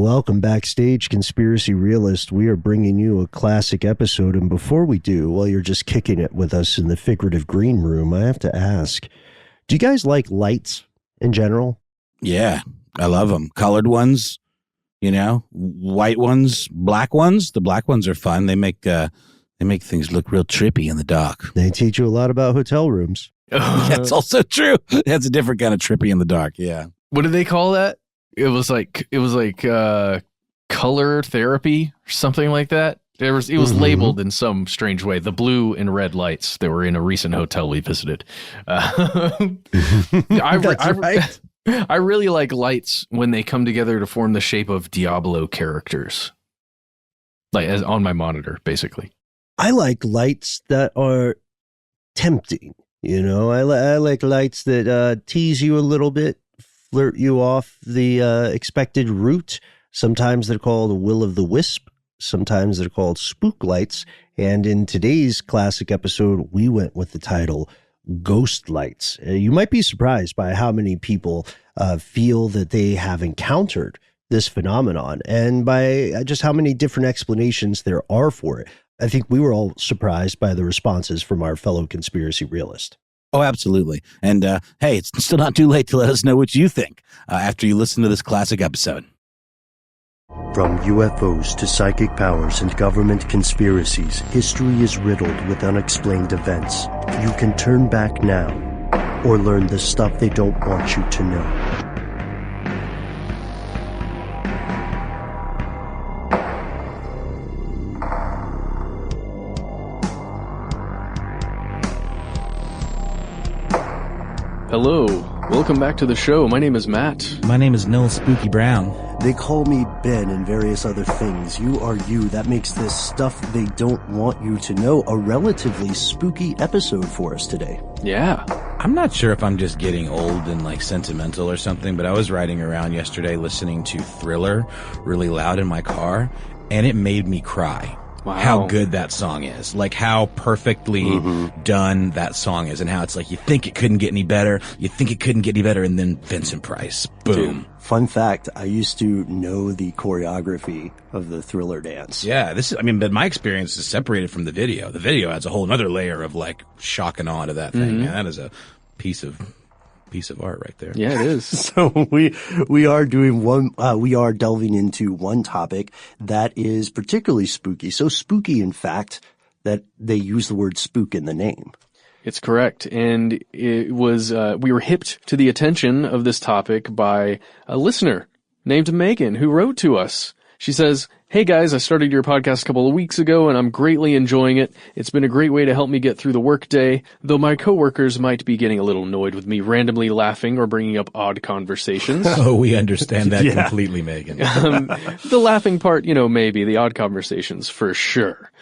Welcome backstage, Conspiracy Realist. We are bringing you a classic episode, and before we do, while you're just kicking it with us in the figurative green room, I have to ask, do you guys like lights in general? Yeah, I love them. Colored ones, you know, white ones, black ones. The black ones are fun. They make things look real trippy in the dark. They teach you a lot about hotel rooms. That's also true. That's a different kind of trippy in the dark. Yeah. What did they call that? It was like color therapy or something like that. It was labeled in some strange way. The blue and red lights that were in a recent hotel we visited. Right. I really like lights when they come together to form the shape of Diablo characters, like as on my monitor, basically. I like lights that are tempting. You know, I like lights that tease you a little bit, flirt you off the expected route. Sometimes they're called Will of the Wisp. Sometimes they're called Spook Lights. And in today's classic episode, we went with the title Ghost Lights. You might be surprised by how many people feel that they have encountered this phenomenon and by just how many different explanations there are for it. I think we were all surprised by the responses from our fellow conspiracy realist. Oh, absolutely. And hey, it's still not too late to let us know what you think after you listen to this classic episode. From UFOs to psychic powers and government conspiracies, history is riddled with unexplained events. You can turn back now or learn the stuff they don't want you to know. Hello, welcome back to the show. My name is Matt. My name is Noel Spooky Brown. They call me Ben and various other things. You are you. That makes this stuff they don't want you to know a relatively spooky episode for us today. Yeah. I'm not sure if I'm just getting old and like sentimental or something, but I was riding around yesterday listening to Thriller really loud in my car, and it made me cry. Wow. How good that song is. Like how perfectly done that song is, and how it's like you think it couldn't get any better, and then Vincent Price. Boom. Dude, fun fact, I used to know the choreography of the Thriller dance. Yeah, but my experience is separated from the video. The video adds a whole other layer of like shock and awe to that thing. Man, that is a piece of art right there. Yeah, it is. So we are doing we are delving into one topic that is particularly spooky. So spooky, in fact, that they use the word spook in the name. It's correct. And it was, we were hipped to the attention of this topic by a listener named Megan who wrote to us. She says, "Hey guys, I started your podcast a couple of weeks ago and I'm greatly enjoying it. It's been a great way to help me get through the workday, though my coworkers might be getting a little annoyed with me randomly laughing or bringing up odd conversations." Oh, we understand that completely, Megan. The laughing part, maybe. The odd conversations, for sure.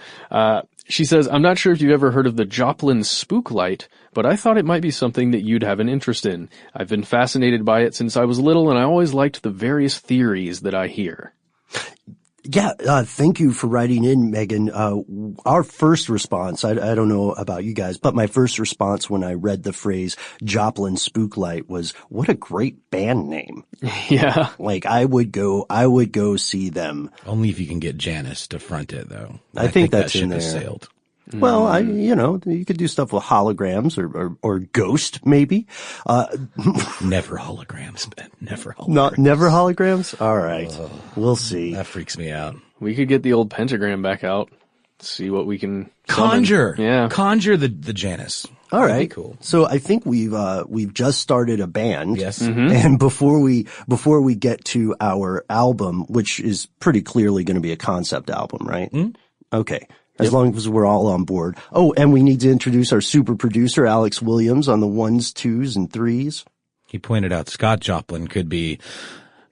She says, "I'm not sure if you've ever heard of the Joplin Spook Light, but I thought it might be something that you'd have an interest in. I've been fascinated by it since I was little, and I always liked the various theories that I hear." Yeah, thank you for writing in, Megan. Our first response, I don't know about you guys, but my first response when I read the phrase Joplin Spook Light was, what a great band name. Yeah. Like I would go see them. Only if you can get Janice to front it, though. I think that's that in ship there. has sailed. Well, you could do stuff with holograms or Ghost, maybe. Never holograms, Ben. Never holograms. Never holograms? All right. We'll see. That freaks me out. We could get the old pentagram back out, see what we can conjure. Summon. Yeah. Conjure the Janice. All right. That'd be cool. So I think we've just started a band. Yes. And before we get to our album, which is pretty clearly going to be a concept album, right? Okay. As long as we're all on board. Oh, and we need to introduce our super producer, Alex Williams, on the 1s, 2s, and 3s. He pointed out Scott Joplin could be,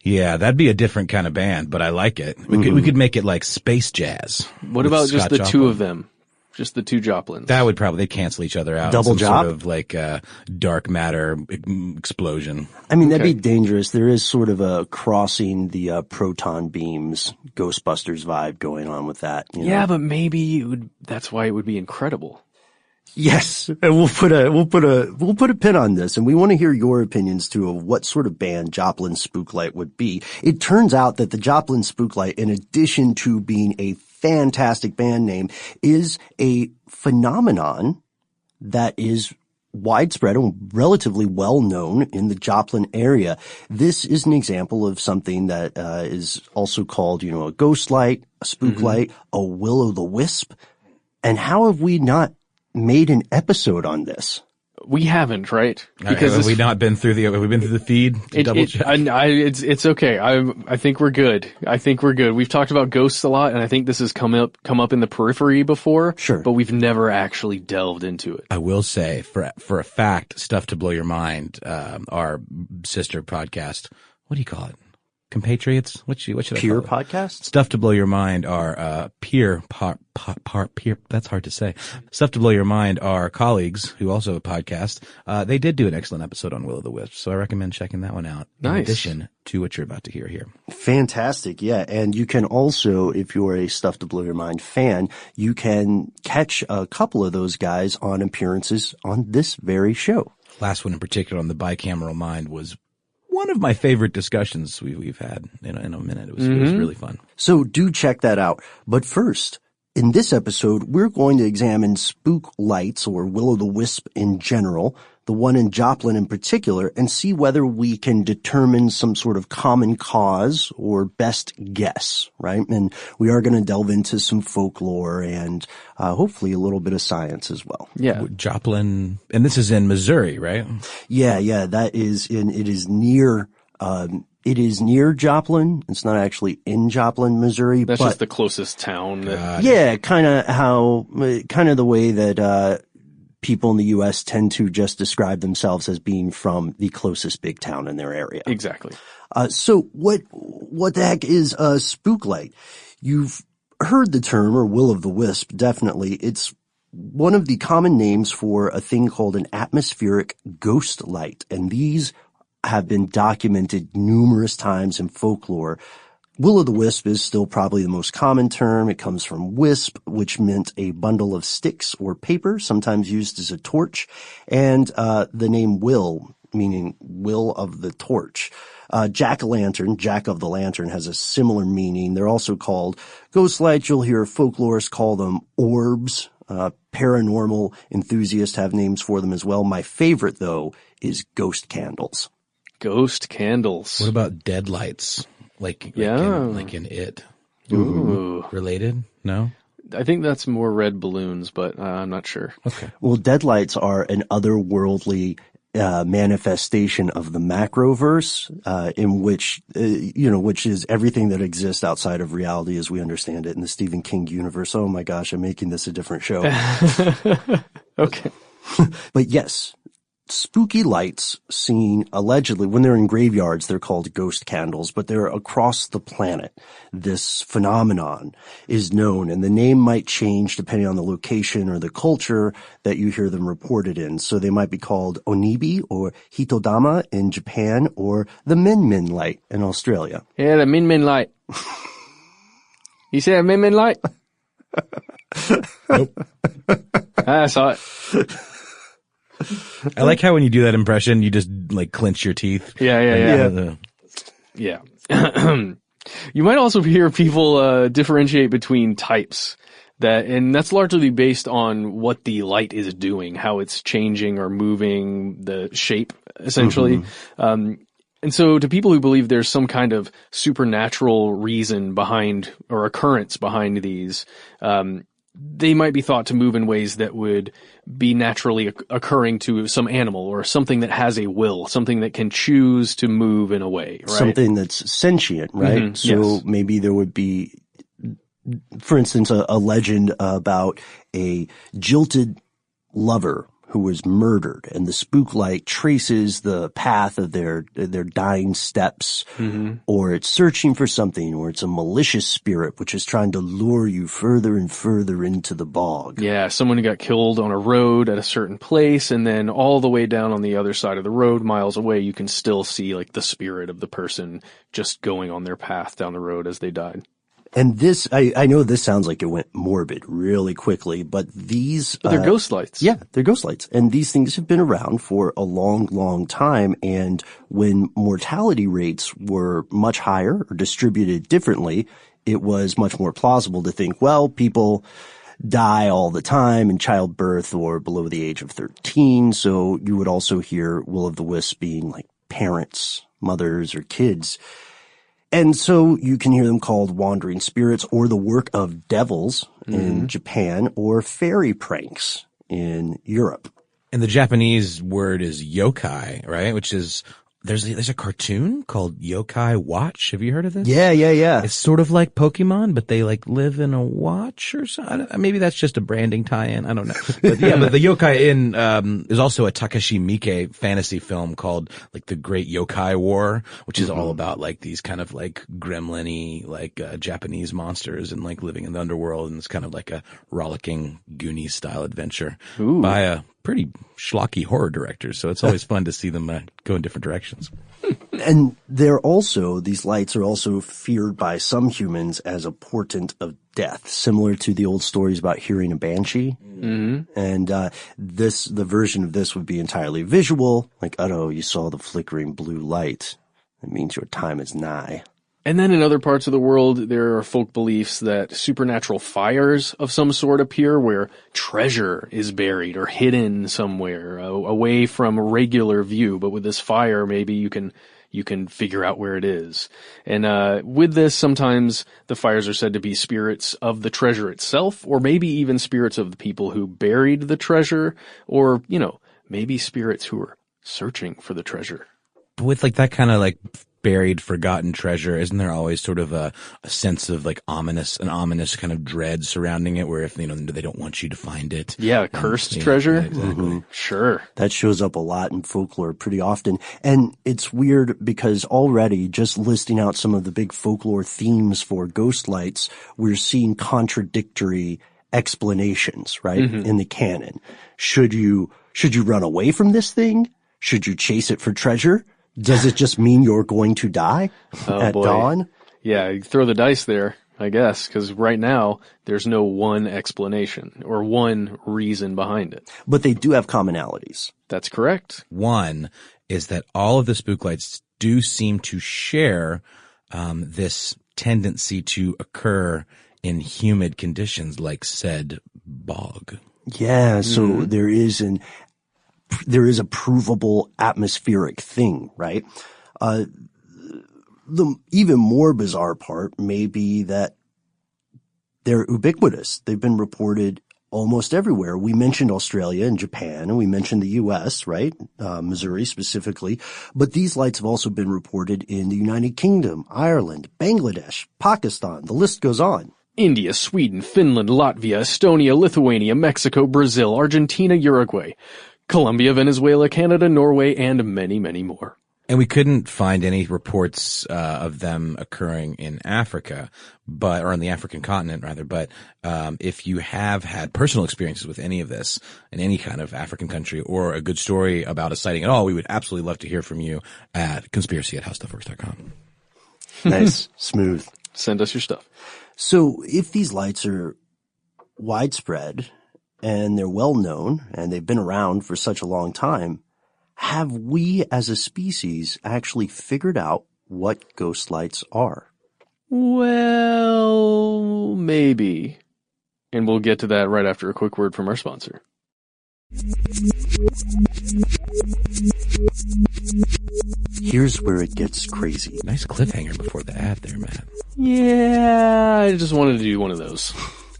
that'd be a different kind of band, but I like it. We could make it like space jazz. What about just the two of them? Just the two Joplins. That would probably cancel each other out. Double job? Sort of like dark matter explosion. I mean, that'd be dangerous. There is sort of a crossing the proton beams Ghostbusters vibe going on with that. You know? But maybe that's why it would be incredible. Yes, and we'll put a pin on this, and we want to hear your opinions too of what sort of band Joplin Spooklight would be. It turns out that the Joplin Spooklight, in addition to being a fantastic band name, is a phenomenon that is widespread and relatively well known in the Joplin area. This is an example of something that is also called, a ghost light, a spook light, a will-o'-the-wisp. And how have we not made an episode on this? We haven't, right? Because have we been through the feed to double check? It's okay. I think we're good. We've talked about ghosts a lot, and I think this has come up in the periphery before. Sure. But we've never actually delved into it. I will say, for a fact, Stuff to Blow Your Mind, our sister podcast, what do you call it? Compatriots? What should I call it? Peer podcast? Stuff to Blow Your Mind, our peer, that's hard to say. Stuff to Blow Your Mind, our colleagues who also have a podcast, they did do an excellent episode on Will-o'-the-Wisp, so I recommend checking that one out. Nice. In addition to what you're about to hear here. Fantastic, yeah. And you can also, if you're a Stuff to Blow Your Mind fan, you can catch a couple of those guys on appearances on this very show. Last one in particular on the bicameral mind was one of my favorite discussions we've had in a minute. It was really fun. So do check that out. But first, in this episode, we're going to examine Spook Lights, or will-o'-the-wisp in general, the one in Joplin in particular, and see whether we can determine some sort of common cause or best guess, right? And we are going to delve into some folklore and hopefully a little bit of science as well. Yeah. Joplin, and this is in Missouri, right? Yeah, it is near Joplin. It's not actually in Joplin, Missouri. That's but just the closest town. kind of the way that people in the U.S. tend to just describe themselves as being from the closest big town in their area. Exactly. So what the heck is a spook light? You've heard the term, or will-o'-the-wisp, definitely. It's one of the common names for a thing called an atmospheric ghost light, and these have been documented numerous times in folklore. Will-o'-the-wisp is still probably the most common term. It comes from wisp, which meant a bundle of sticks or paper, sometimes used as a torch, and the name will, meaning will of the torch. Jack-o'-lantern, Jack of the Lantern, has a similar meaning. They're also called ghost lights. You'll hear folklorists call them orbs. Paranormal enthusiasts have names for them as well. My favorite, though, is ghost candles. Ghost candles. What about dead lights? Like in It. Ooh. Related? No? I think that's more red balloons, but I'm not sure. Okay. Well, deadlights are an otherworldly manifestation of the macroverse, in which, which is everything that exists outside of reality as we understand it in the Stephen King universe. Oh my gosh, I'm making this a different show. Okay. But yes, spooky lights seen allegedly when they're in graveyards, they're called ghost candles, but they're across the planet. This phenomenon is known, and the name might change depending on the location or the culture that you hear them reported in. So they might be called onibi or hitodama in Japan, or the Min Min light in Australia. Yeah, the Min Min light. You say a Min Min light? Nope. I saw it. I like how when you do that impression, you just like clench your teeth. Yeah. You might also hear people differentiate between types, and that's largely based on what the light is doing, how it's changing or moving, the shape, essentially. And so to people who believe there's some kind of supernatural reason behind or occurrence behind these, they might be thought to move in ways that would be naturally occurring to some animal or something that has a will, something that can choose to move in a way, right? Something that's sentient, right? Mm-hmm, So yes. maybe there would be, for instance, a legend about a jilted lover who was murdered, and the spook light traces the path of their dying steps, or it's searching for something, or it's a malicious spirit which is trying to lure you further and further into the bog. Yeah, someone who got killed on a road at a certain place, and then all the way down on the other side of the road, miles away, you can still see like the spirit of the person just going on their path down the road as they died. And this, I know this sounds like it went morbid really quickly, but these... But they're ghost lights. Yeah, they're ghost lights. And these things have been around for a long, long time. And when mortality rates were much higher or distributed differently, it was much more plausible to think, well, people die all the time in childbirth or below the age of 13. So you would also hear Will of the Wisps being like parents, mothers, or kids. And so you can hear them called wandering spirits or the work of devils in Japan or fairy pranks in Europe. And the Japanese word is yokai, right? Which is, there's a cartoon called Yokai Watch. Have you heard of this? Yeah. It's sort of like Pokemon, but they like live in a watch or something. Maybe that's just a branding tie-in. I don't know. But yeah, but the Yokai Inn, is also a Takashi Miike fantasy film called like The Great Yokai War, which is all about like these kind of like gremlin-y, like, Japanese monsters and like living in the underworld. And it's kind of like a rollicking Goonies style adventure by a pretty schlocky horror directors, so it's always fun to see them go in different directions. And these lights are also feared by some humans as a portent of death, similar to the old stories about hearing a banshee. Mm-hmm. And the version of this would be entirely visual, like, oh, you saw the flickering blue light. It means your time is nigh. And then in other parts of the world, there are folk beliefs that supernatural fires of some sort appear where treasure is buried or hidden somewhere away from regular view. But with this fire, maybe you can figure out where it is. And with this, sometimes the fires are said to be spirits of the treasure itself, or maybe even spirits of the people who buried the treasure, or, maybe spirits who are searching for the treasure. With like that kind of like buried, forgotten treasure, isn't there always sort of a sense of like an ominous kind of dread surrounding it, where if they don't want you to find it? Yeah, cursed treasure. Yeah, exactly. Mm-hmm. Sure. That shows up a lot in folklore pretty often. And it's weird because already just listing out some of the big folklore themes for ghost lights, we're seeing contradictory explanations, right? In the canon. Should you run away from this thing? Should you chase it for treasure? Does it just mean you're going to die at dawn? Yeah, you throw the dice there, I guess, because right now there's no one explanation or one reason behind it. But they do have commonalities. That's correct. One is that all of the spook lights do seem to share this tendency to occur in humid conditions like said bog. Yeah, so there is a provable atmospheric thing, right? The even more bizarre part may be that they're ubiquitous. They've been reported almost everywhere. We mentioned Australia and Japan, and we mentioned the U.S., right? Missouri specifically. But these lights have also been reported in the United Kingdom, Ireland, Bangladesh, Pakistan. The list goes on. India, Sweden, Finland, Latvia, Estonia, Lithuania, Mexico, Brazil, Argentina, Uruguay, Colombia, Venezuela, Canada, Norway, and many, many more. And we couldn't find any reports of them occurring in Africa, or on the African continent rather. But if you have had personal experiences with any of this in any kind of African country, or a good story about a sighting at all, we would absolutely love to hear from you at conspiracy@howstuffworks.com. Nice, smooth. Send us your stuff. So if these lights are widespread and they're well known and they've been around for such a long time, have we as a species actually figured out what ghost lights are? Well, maybe. And we'll get to that right after a quick word from our sponsor. Here's where it gets crazy. Nice cliffhanger before the ad there, Matt. Yeah, I just wanted to do one of those.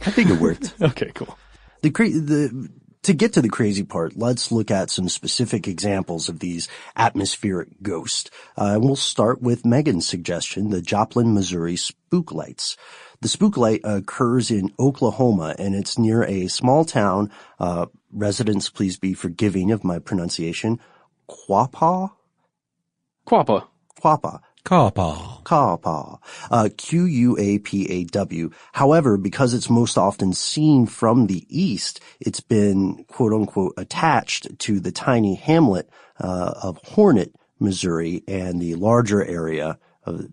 I think it worked. Okay, cool. To get to the crazy part, let's look at some specific examples of these atmospheric ghosts. And we'll start with Megan's suggestion, the Joplin, Missouri Spook Lights. The spook light occurs in Oklahoma, and it's near a small town. Residents, please be forgiving of my pronunciation. Quapaw? Quappa. Quuapaw. However, because it's most often seen from the east, it's been quote unquote attached to the tiny hamlet of Hornet, Missouri, and the larger area of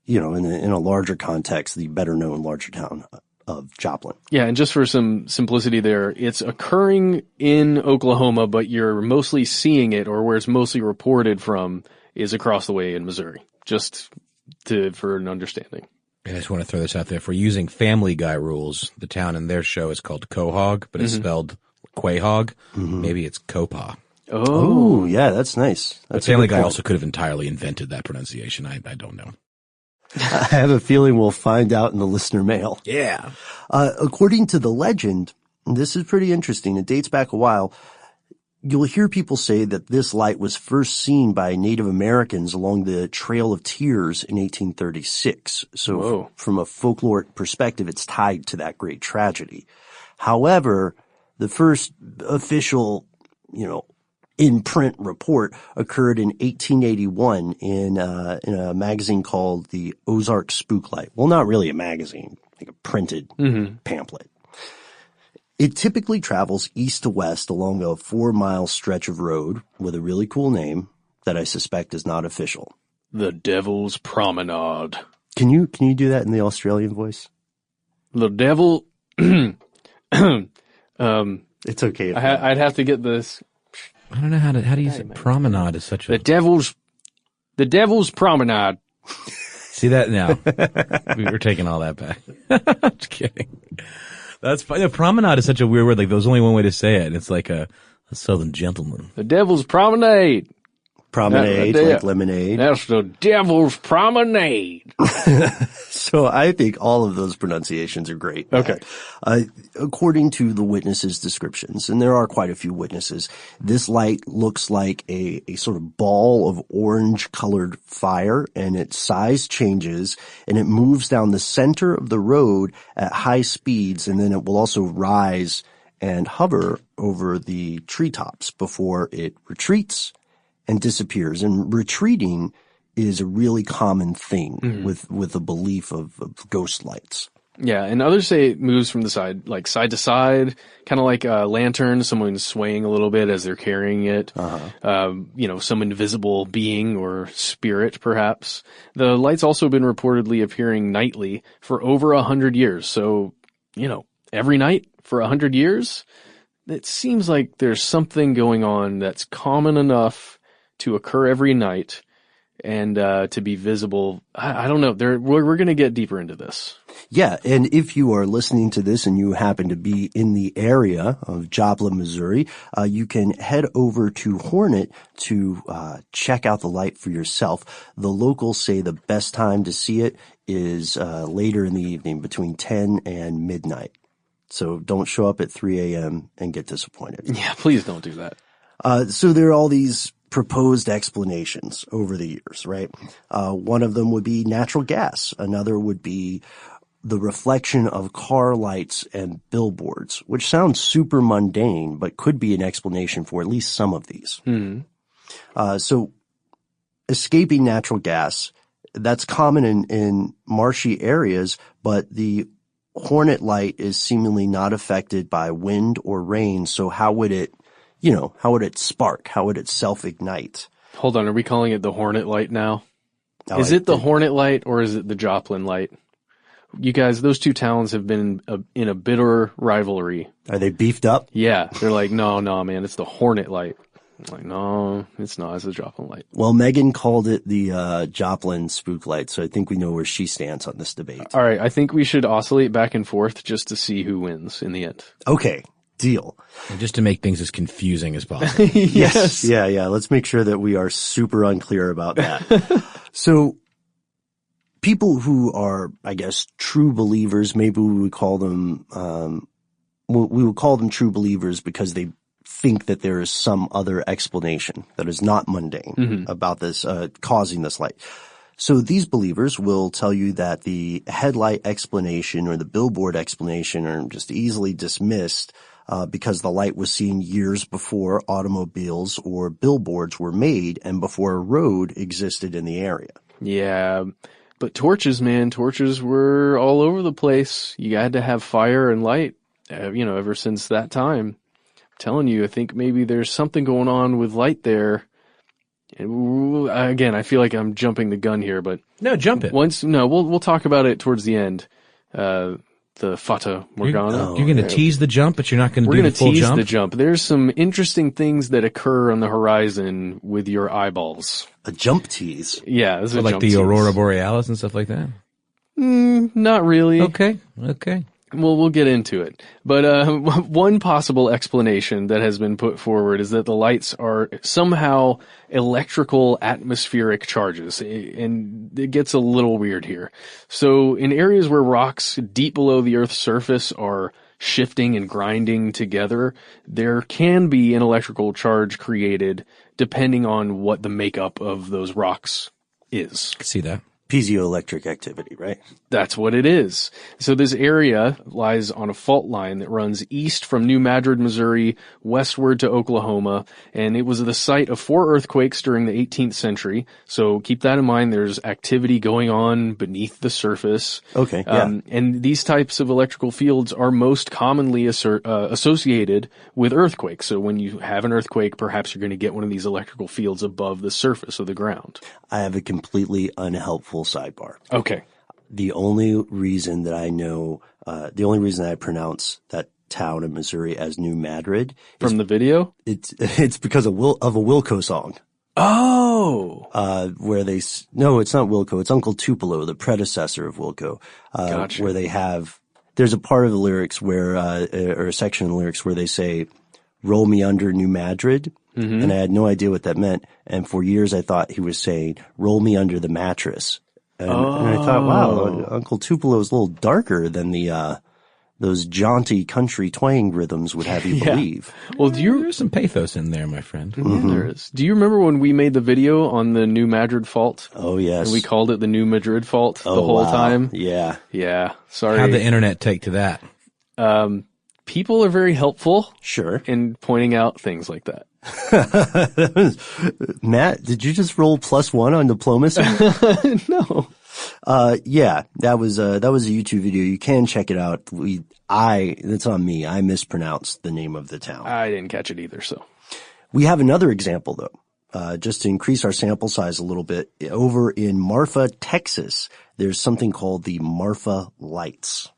in a larger context, the better known larger town of Joplin. Yeah, and just for some simplicity there, it's occurring in Oklahoma, but you're mostly seeing it, or where it's mostly reported from, is across the way in Missouri. Just for an understanding. I just want to throw this out there. If we're using Family Guy rules, the town in their show is called Quahog, but it's spelled Quahog. Maybe it's Copaw. Oh, yeah, that's nice. But Family Guy also could have entirely invented that pronunciation. I don't know. I have a feeling we'll find out in the listener mail. Yeah. According to the legend, and this is pretty interesting, it dates back a while, you'll hear people say that this light was first seen by Native Americans along the Trail of Tears in 1836. So from a folkloric perspective, it's tied to that great tragedy. However, the first official, in print report occurred in 1881 in a magazine called the Ozark Spook Light. Well, not really a magazine, like a printed pamphlet. It typically travels east to west along a 4-mile stretch of road with a really cool name that I suspect is not official. The Devil's Promenade. Can you do that in the Australian voice? The Devil. It's okay. I'd have to get this. I don't know how do you say promenade is such a... The Devil's Promenade. See that now? We're taking all that back. Just kidding. That's fine. The promenade is such a weird word. Like, there's only one way to say it. It's like a southern gentleman. The Devil's Promenade. Promenade, like lemonade. That's the Devil's Promenade. So I think all of those pronunciations are great. Okay. According to the witnesses' descriptions, and there are quite a few witnesses, this light looks like a sort of ball of orange-colored fire, and its size changes, and it moves down the center of the road at high speeds, and then it will also rise and hover over the treetops before it retreats and disappears. And retreating is a really common thing with the belief of ghost lights. Yeah, and others say it moves from the side, like side to side, kind of like a lantern, someone swaying a little bit as they're carrying it. Some invisible being or spirit, perhaps. The light's also been reportedly appearing nightly for over 100 years. So, every night for 100 years? It seems like there's something going on that's common enough to occur every night and to be visible. I don't know. We're going to get deeper into this. Yeah, and if you are listening to this and you happen to be in the area of Joplin, Missouri, you can head over to Hornet to check out the light for yourself. The locals say the best time to see it is later in the evening, between 10 and midnight. So don't show up at 3 a.m. and get disappointed. Yeah, please don't do that. So there are all these proposed explanations over the years, right? One of them would be natural gas. Another would be the reflection of car lights and billboards, which sounds super mundane, but could be an explanation for at least some of these. So escaping natural gas, that's common in marshy areas, but the Hornet light is seemingly not affected by wind or rain. So how would it spark? How would it self-ignite? Hold on, are we calling it the Hornet light now? Is it the Hornet light or is it the Joplin light? You guys, those two towns have been in a bitter rivalry. Are they beefed up? Yeah, they're like, no, man, it's the Hornet light. I'm like, no, it's not. It's the Joplin light. Well, Megan called it the Joplin Spook Light, so I think we know where she stands on this debate. All right, I think we should oscillate back and forth just to see who wins in the end. Okay. Deal. And just to make things as confusing as possible. Yes. Yeah. Let's make sure that we are super unclear about that. So people who are, I guess, true believers, maybe we would call them, we would call them true believers because they think that there is some other explanation that is not mundane about this, causing this light. So these believers will tell you that the headlight explanation or the billboard explanation are just easily dismissed because the light was seen years before automobiles or billboards were made and before a road existed in the area. Yeah, but torches were all over the place. You had to have fire and light, ever since that time. I'm telling you, I think maybe there's something going on with light there. Again, I feel like I'm jumping the gun here, but No, jump it. we'll talk about it towards the end. The Fata Morgana. You're going to tease the jump, but you're not going to do the full We're going to tease jump? the jump. There's some interesting things that occur on the horizon with your eyeballs. A jump tease. Yeah, this is a Like jump the tease. Aurora Borealis and stuff like that? Not really. Okay. Well, we'll get into it. But one possible explanation that has been put forward is that the lights are somehow electrical atmospheric charges, and it gets a little weird here. So in areas where rocks deep below the Earth's surface are shifting and grinding together, there can be an electrical charge created depending on what the makeup of those rocks is. See that? Piezoelectric activity, right? That's what it is. So this area lies on a fault line that runs east from New Madrid, Missouri, westward to Oklahoma, and it was the site of 4 earthquakes during the 18th century. So keep that in mind. There's activity going on beneath the surface. Okay, yeah. And these types of electrical fields are most commonly associated with earthquakes. So when you have an earthquake, perhaps you're going to get one of these electrical fields above the surface of the ground. I have a completely unhelpful sidebar. Okay. The only reason that I know, the only reason I pronounce that town in Missouri as New Madrid From the video? it's because of a Wilco song. Oh. Where no, it's not Wilco. It's Uncle Tupelo, the predecessor of Wilco. Gotcha. Where there's a part of the lyrics where, or a section of the lyrics where they say, "Roll me under New Madrid." Mm-hmm. And I had no idea what that meant. And for years I thought he was saying, "Roll me under the mattress." And I thought, wow, Uncle Tupelo is a little darker than those jaunty country twang rhythms would have you believe. Well, There's some pathos in there, my friend. Yeah, there is. Do you remember when we made the video on the New Madrid fault? Oh, yes. And we called it the New Madrid fault the whole time? Yeah. Yeah. Sorry. How'd the internet take to that? People are very helpful Sure. in pointing out things like that. Matt, did you just roll +1 on diplomacy? No. Yeah, that was a YouTube video. You can check it out. That's on me. I mispronounced the name of the town. I didn't catch it either, so. We have another example though. Just to increase our sample size a little bit, over in Marfa, Texas, there's something called the Marfa Lights.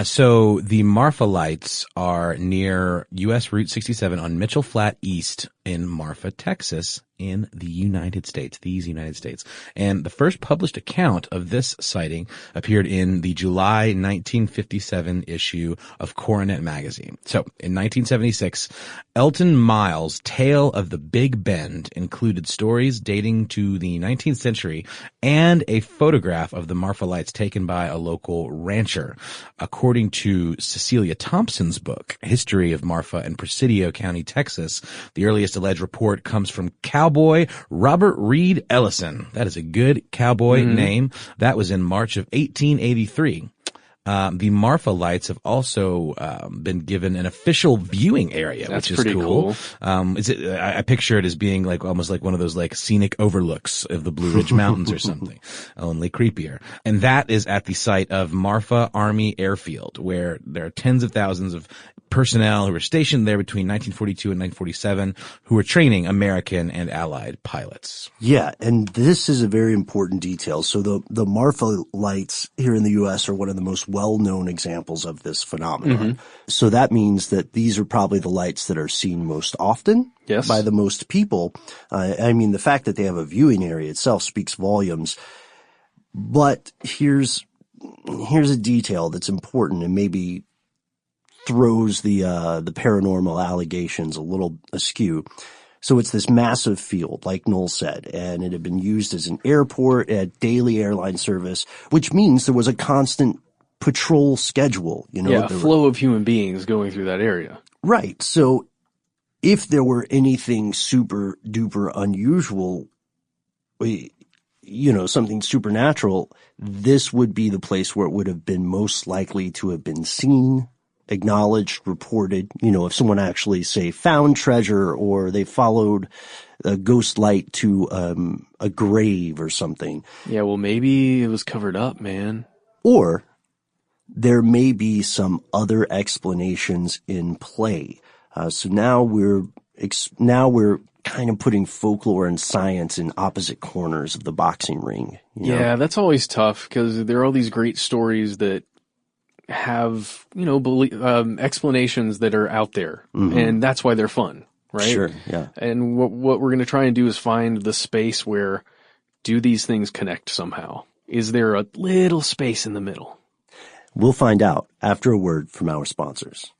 So the Marfa Lights are near U.S. Route 67 on Mitchell Flat East in Marfa, Texas, in the United States, these United States. And the first published account of this sighting appeared in the July 1957 issue of Coronet magazine. So in 1976, Elton Miles' Tale of the Big Bend included stories dating to the 19th century and a photograph of the Marfa Lights taken by a local rancher. According to Cecilia Thompson's book, History of Marfa and Presidio County, Texas, the earliest alleged report comes from cowboy Robert Reed Ellison. That is a good cowboy name. That was in March of 1883. The Marfa Lights have also been given an official viewing area, That's which is pretty cool. I picture it as being like almost like one of those like scenic overlooks of the Blue Ridge Mountains or something, only creepier. And that is at the site of Marfa Army Airfield, where there are tens of thousands of personnel who were stationed there between 1942 and 1947 who were training American and Allied pilots. Yeah, and this is a very important detail. So the Marfa Lights here in the U.S. are one of the most well-known examples of this phenomenon. So that means that these are probably the lights that are seen most often by the most people. I mean, the fact that they have a viewing area itself speaks volumes. But here's a detail that's important and maybe throws the paranormal allegations a little askew. So it's this massive field, like Noel said, and it had been used as an airport, it had daily airline service, which means there was a constant patrol schedule, a flow of human beings going through that area. Right. So if there were anything super duper unusual, something supernatural, this would be the place where it would have been most likely to have been seen, acknowledged, reported. If someone actually, say, found treasure or they followed a ghost light to a grave or something. Yeah, well, maybe it was covered up, man. Or there may be some other explanations in play. So now we're kind of putting folklore and science in opposite corners of the boxing ring. You know? Yeah, that's always tough because there are all these great stories that have, explanations that are out there, and that's why they're fun, right? Sure, yeah. And what we're going to try and do is find the space where do these things connect somehow? Is there a little space in the middle? We'll find out after a word from our sponsors.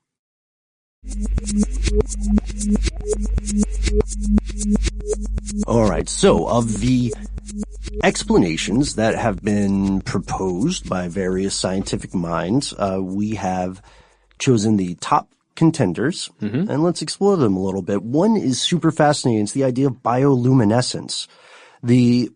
All right, so of the explanations that have been proposed by various scientific minds, we have chosen the top contenders, and let's explore them a little bit. One is super fascinating. It's the idea of bioluminescence. The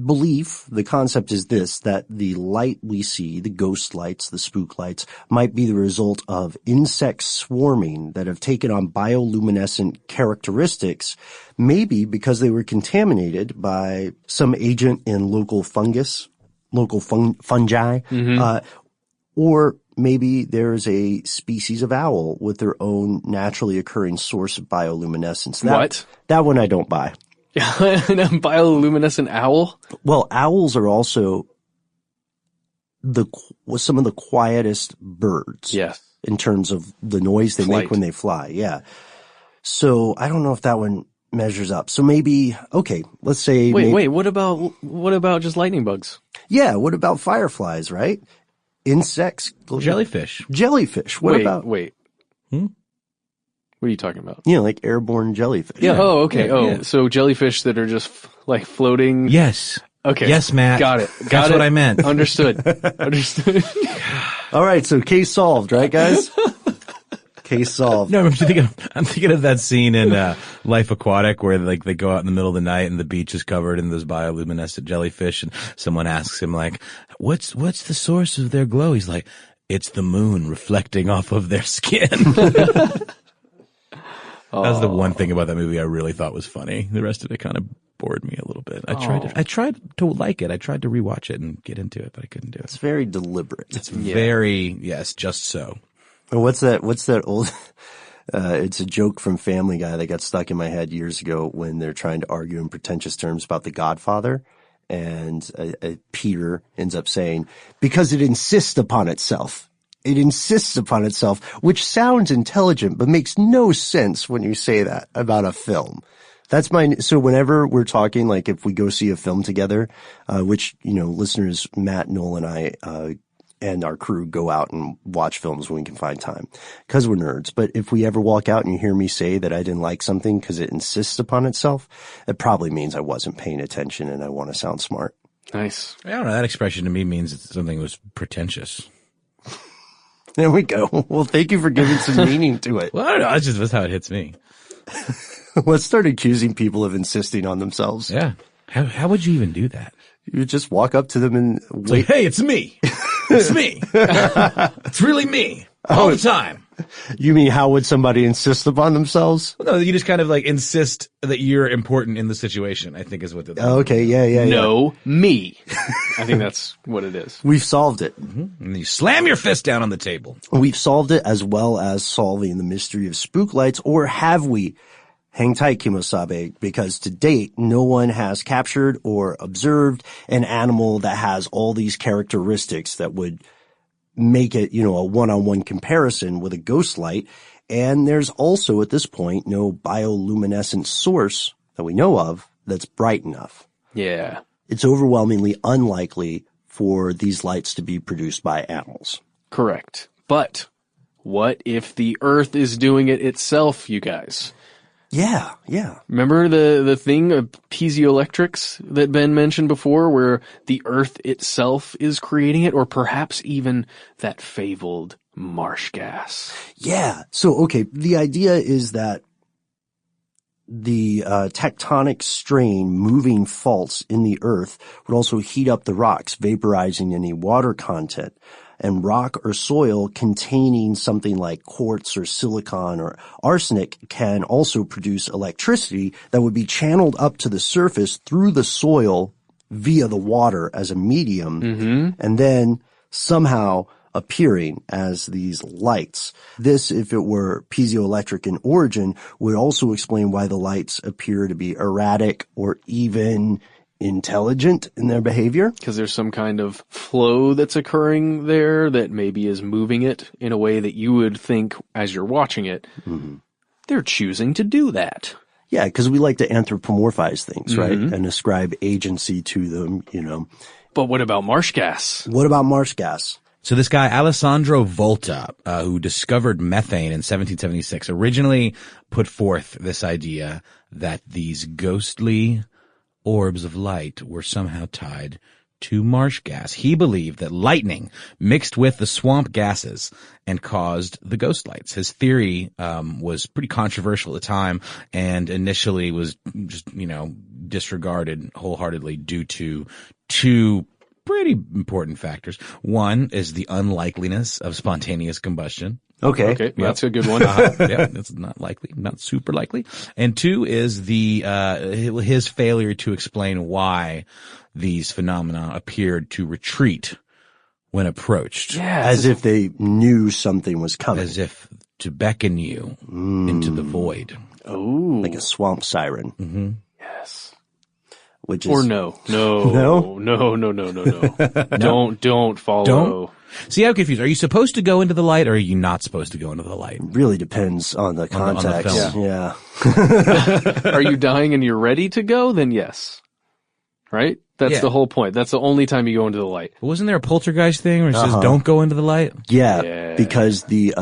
belief, the concept is this, that the light we see, the ghost lights, the spook lights, might be the result of insects swarming that have taken on bioluminescent characteristics, maybe because they were contaminated by some agent in local fungi, or maybe there's a species of owl with their own naturally occurring source of bioluminescence. That one I don't buy. A bioluminescent owl? Well, owls are also some of the quietest birds. Yes. In terms of the noise they make when they fly. Yeah. So I don't know if that one measures up. So maybe, okay, let's say. Wait, what about just lightning bugs? Yeah. What about fireflies, right? Insects. Jellyfish. What about? Wait. What are you talking about? Like airborne jellyfish. Yeah. Oh, okay. Yeah. So jellyfish that are just floating. Yes. Okay. Yes, Matt. Got it. That's what I meant. Understood. All right. So case solved, right, guys? Case solved. No, I'm thinking of that scene in Life Aquatic where they go out in the middle of the night and the beach is covered in those bioluminescent jellyfish, and someone asks him what's the source of their glow? He's like, it's the moon reflecting off of their skin. That was the one thing about that movie I really thought was funny. The rest of it kind of bored me a little bit. I tried to like it. I tried to rewatch it and get into it, but I couldn't do it. It's very deliberate. It's very, yes, just so. What's that old, it's a joke from Family Guy that got stuck in my head years ago when they're trying to argue in pretentious terms about The Godfather. And Peter ends up saying, because it insists upon itself. It insists upon itself, which sounds intelligent, but makes no sense when you say that about a film. So whenever we're talking, if we go see a film together, which, listeners, Matt, Noel, and I, and our crew go out and watch films when we can find time, because we're nerds. But if we ever walk out and you hear me say that I didn't like something because it insists upon itself, it probably means I wasn't paying attention and I want to sound smart. Nice. I don't know. That expression to me means that something was pretentious. There we go. Well, thank you for giving some meaning to it. Well, I don't know. That's how it hits me. Let's start accusing people of insisting on themselves. Yeah. How would you even do that? You just walk up to them and wait. Hey, it's me. It's me. It's really me. All the time. You mean how would somebody insist upon themselves? No, you just kind of insist that you're important in the situation, I think is what they're okay, yeah. No, me. I think that's what it is. We've solved it. Mm-hmm. And you slam your fist down on the table. We've solved it, as well as solving the mystery of spook lights, or have we? Hang tight, Kimosabe, because to date, no one has captured or observed an animal that has all these characteristics that would make it, a one-on-one comparison with a ghost light. And there's also, at this point, no bioluminescent source that we know of that's bright enough. Yeah. It's overwhelmingly unlikely for these lights to be produced by animals. Correct. But what if the Earth is doing it itself, you guys? Yeah. Remember the thing of piezoelectrics that Ben mentioned before, where the Earth itself is creating it, or perhaps even that fabled marsh gas? Yeah. So, okay, the idea is that the tectonic strain moving faults in the Earth would also heat up the rocks, vaporizing any water content. And rock or soil containing something like quartz or silicon or arsenic can also produce electricity that would be channeled up to the surface through the soil via the water as a medium. Mm-hmm. And then somehow appearing as these lights. This, if it were piezoelectric in origin, would also explain why the lights appear to be erratic or even intelligent in their behavior. Because there's some kind of flow that's occurring there that maybe is moving it in a way that you would think as you're watching it. Mm-hmm. They're choosing to do that. Yeah, because we like to anthropomorphize things, right? And ascribe agency to them, you know. But what about marsh gas? What about marsh gas? So this guy, Alessandro Volta, who discovered methane in 1776, originally put forth this idea that these ghostly orbs of light were somehow tied to marsh gas. He believed that lightning mixed with the swamp gases and caused the ghost lights. His theory was pretty controversial at the time and initially was just, disregarded wholeheartedly due to two pretty important factors. One is the unlikeliness of spontaneous combustion. Okay, that's a good one. Yeah, it's not likely, not super likely. And two is his failure to explain why these phenomena appeared to retreat when approached. Yeah, as if they knew something was coming. As if to beckon you into the void. Oh, like a swamp siren. Mm-hmm. Yes. Which is or no. Don't follow. Don't. See, I'm confused. Are you supposed to go into the light or are you not supposed to go into the light? Really depends on the context. film. Yeah. Are you dying and you're ready to go? Then yes. Right? That's the whole point. That's the only time you go into the light. But wasn't there a poltergeist thing where it says don't go into the light? Yeah, because the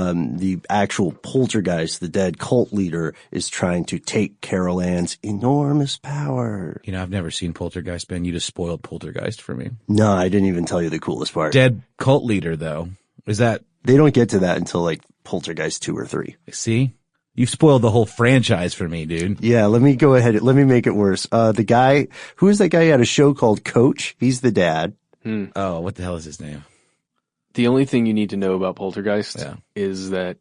actual poltergeist, the dead cult leader, is trying to take Carol Ann's enormous power. I've never seen Poltergeist, Ben. You just spoiled Poltergeist for me. No, I didn't even tell you the coolest part. Dead cult leader, though. Is that... They don't get to that until like Poltergeist 2 or 3. See? You've spoiled the whole franchise for me, dude. Yeah, let me go ahead. Let me make it worse. The guy, who is that guy who had a show called Coach? He's the dad. Oh, what the hell is his name? The only thing you need to know about Poltergeist is that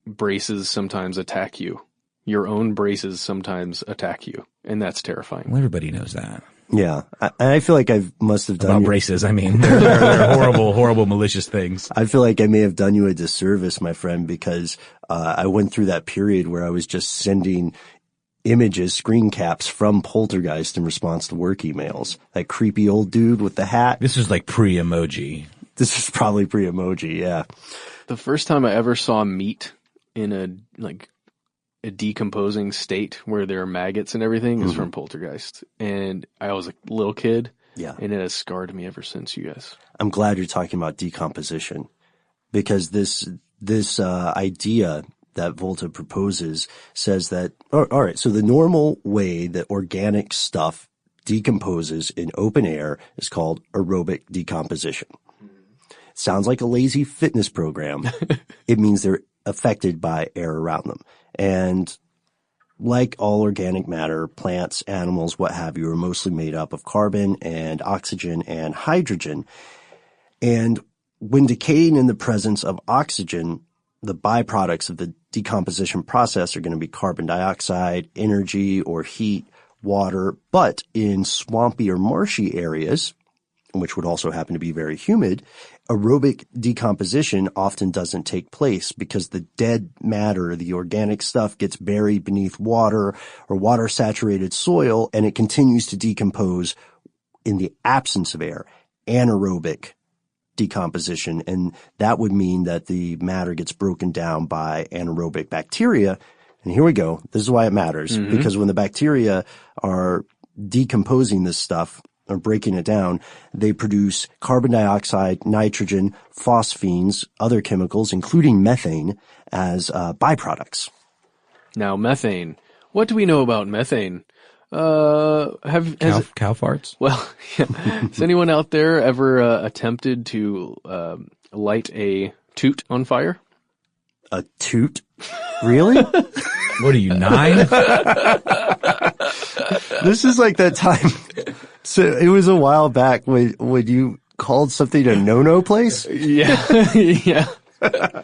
braces sometimes attack you. Your own braces sometimes attack you, and that's terrifying. Well, everybody knows that. Yeah, I feel like I must have done about braces. I mean, they're horrible, malicious things. I feel like I may have done you a disservice, my friend, because I went through that period where I was just sending images, screen caps from Poltergeist in response to work emails. That creepy old dude with the hat. This is like pre-emoji. This is probably pre-emoji, yeah. The first time I ever saw meat in a decomposing state where there are maggots and everything is from Poltergeist. And I was a little kid. Yeah. And it has scarred me ever since, you guys. I'm glad you're talking about decomposition because this idea that Volta proposes says that, all right, so the normal way that organic stuff decomposes in open air is called aerobic decomposition. Sounds like a lazy fitness program. It means they're affected by air around them. And like all organic matter, plants, animals, what have you, are mostly made up of carbon and oxygen and hydrogen. And when decaying in the presence of oxygen, the byproducts of the decomposition process are going to be carbon dioxide, energy or heat, water. But in swampy or marshy areas, which would also happen to be very humid, aerobic decomposition often doesn't take place because the dead matter, the organic stuff, gets buried beneath water or water-saturated soil, and it continues to decompose in the absence of air, anaerobic decomposition. And that would mean that the matter gets broken down by anaerobic bacteria. And here we go. This is why it matters, because when the bacteria are decomposing this stuff, or breaking it down, they produce carbon dioxide, nitrogen, phosphenes, other chemicals, including methane, as byproducts. Now, methane. What do we know about methane? Cow farts? Well, has anyone out there ever attempted to light a toot on fire? A toot? Really? What are you, 9? This is like that time. So it was a while back when you called something a no-no place? Yeah. Yeah.